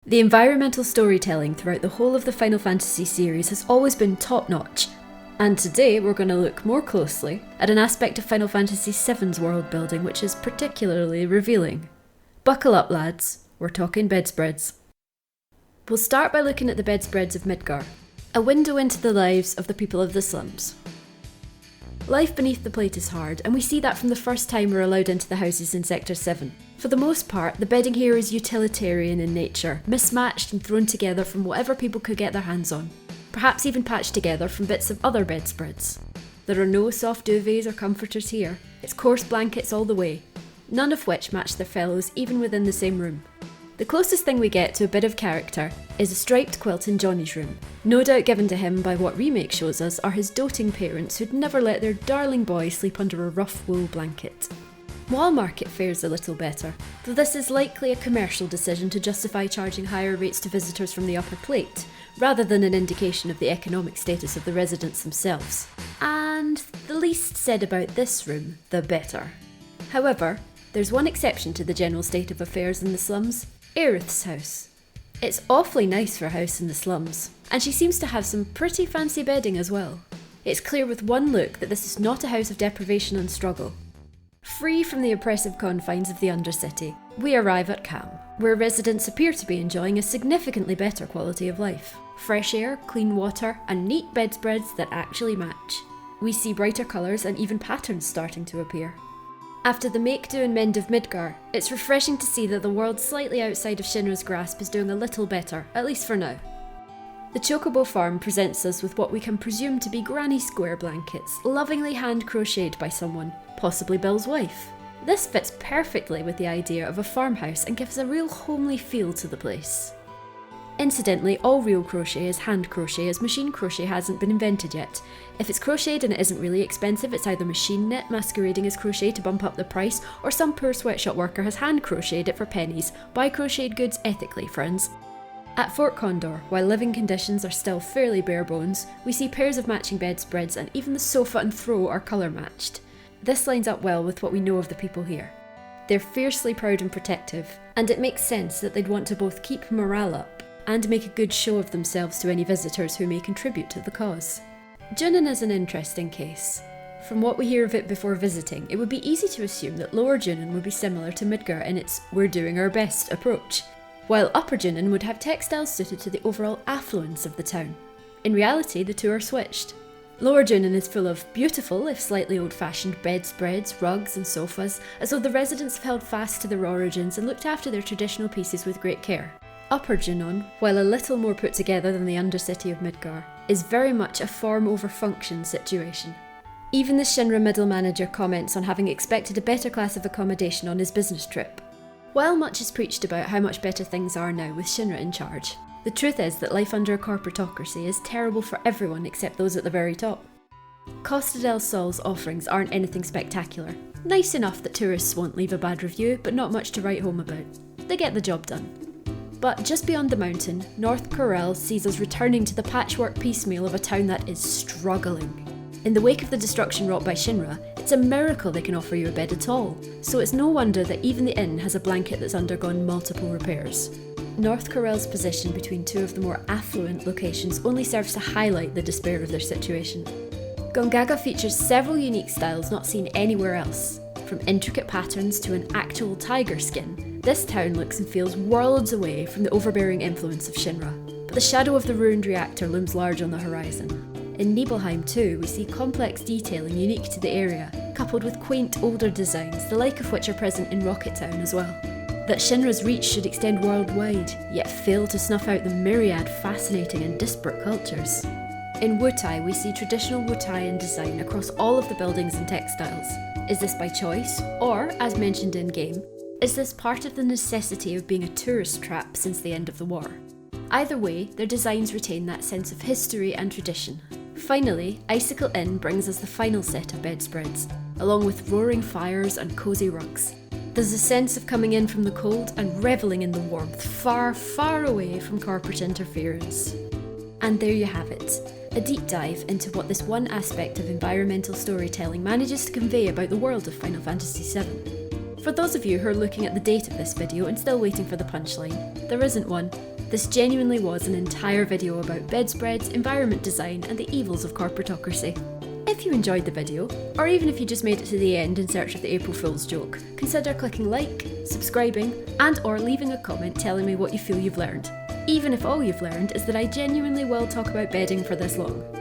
The environmental storytelling throughout the whole of the Final Fantasy series has always been top-notch, and today we're going to look more closely at an aspect of Final Fantasy VII's world building which is particularly revealing. Buckle up, lads, we're talking bedspreads. We'll start by looking at the bedspreads of Midgar, a window into the lives of the people of the slums. Life beneath the plate is hard, and we see that from the first time we're allowed into the houses in Sector 7. For the most part, the bedding here is utilitarian in nature, mismatched and thrown together from whatever people could get their hands on, perhaps even patched together from bits of other bedspreads. There are no soft duvets or comforters here, it's coarse blankets all the way, none of which match their fellows even within the same room. The closest thing we get to a bit of character is a striped quilt in Johnny's room, no doubt given to him by what remake shows us are his doting parents who'd never let their darling boy sleep under a rough wool blanket. Wall Market fares a little better, though this is likely a commercial decision to justify charging higher rates to visitors from the upper plate, rather than an indication of the economic status of the residents themselves. And the least said about this room, the better. However, there's one exception to the general state of affairs in the slums: Aerith's house. It's awfully nice for a house in the slums, and she seems to have some pretty fancy bedding as well. It's clear with one look that this is not a house of deprivation and struggle. Free from the oppressive confines of the Undercity, we arrive at Kham, where residents appear to be enjoying a significantly better quality of life. Fresh air, clean water, and neat bedspreads that actually match. We see brighter colours and even patterns starting to appear. After the make, do and mend of Midgar, it's refreshing to see that the world slightly outside of Shinra's grasp is doing a little better, at least for now. The Chocobo farm presents us with what we can presume to be granny square blankets, lovingly hand-crocheted by someone, possibly Bill's wife. This fits perfectly with the idea of a farmhouse and gives a real homely feel to the place. Incidentally, all real crochet is hand crochet, as machine crochet hasn't been invented yet. If it's crocheted and it isn't really expensive, it's either machine knit masquerading as crochet to bump up the price, or some poor sweatshop worker has hand crocheted it for pennies. Buy crocheted goods ethically, friends. At Fort Condor, while living conditions are still fairly bare bones, we see pairs of matching bedspreads and even the sofa and throw are colour matched. This lines up well with what we know of the people here. They're fiercely proud and protective, and it makes sense that they'd want to both keep morale up and make a good show of themselves to any visitors who may contribute to the cause. Junin is an interesting case. From what we hear of it before visiting, it would be easy to assume that Lower Junin would be similar to Midgar in its "we're doing our best" approach, while Upper Junin would have textiles suited to the overall affluence of the town. In reality, the two are switched. Lower Junin is full of beautiful, if slightly old-fashioned, bedspreads, rugs and sofas, as though the residents have held fast to their origins and looked after their traditional pieces with great care. Upper Junon, while a little more put together than the Undercity of Midgar, is very much a form over function situation. Even the Shinra middle manager comments on having expected a better class of accommodation on his business trip. While much is preached about how much better things are now with Shinra in charge, the truth is that life under a corporatocracy is terrible for everyone except those at the very top. Costa del Sol's offerings aren't anything spectacular. Nice enough that tourists won't leave a bad review, but not much to write home about. They get the job done. But just beyond the mountain, North Corel sees us returning to the patchwork piecemeal of a town that is struggling. In the wake of the destruction wrought by Shinra, it's a miracle they can offer you a bed at all, so it's no wonder that even the inn has a blanket that's undergone multiple repairs. North Corel's position between two of the more affluent locations only serves to highlight the despair of their situation. Gongaga features several unique styles not seen anywhere else. From intricate patterns to an actual tiger skin, this town looks and feels worlds away from the overbearing influence of Shinra, but the shadow of the ruined reactor looms large on the horizon. In Nibelheim too, we see complex detailing unique to the area, coupled with quaint older designs, the like of which are present in Rocket Town as well. That Shinra's reach should extend worldwide, yet fail to snuff out the myriad fascinating and disparate cultures. In Wutai, we see traditional Wutaian design across all of the buildings and textiles. Is this by choice, or, as mentioned in-game, is this part of the necessity of being a tourist trap since the end of the war? Either way, their designs retain that sense of history and tradition. Finally, Icicle Inn brings us the final set of bedspreads, along with roaring fires and cosy rugs. There's a sense of coming in from the cold and revelling in the warmth, far, far away from corporate interference. And there you have it, a deep dive into what this one aspect of environmental storytelling manages to convey about the world of Final Fantasy VII. For those of you who are looking at the date of this video and still waiting for the punchline, there isn't one. This genuinely was an entire video about bedspreads, environment design, and the evils of corporatocracy. If you enjoyed the video, or even if you just made it to the end in search of the April Fool's joke, consider clicking like, subscribing, and or leaving a comment telling me what you feel you've learned. Even if all you've learned is that I genuinely will talk about bedding for this long.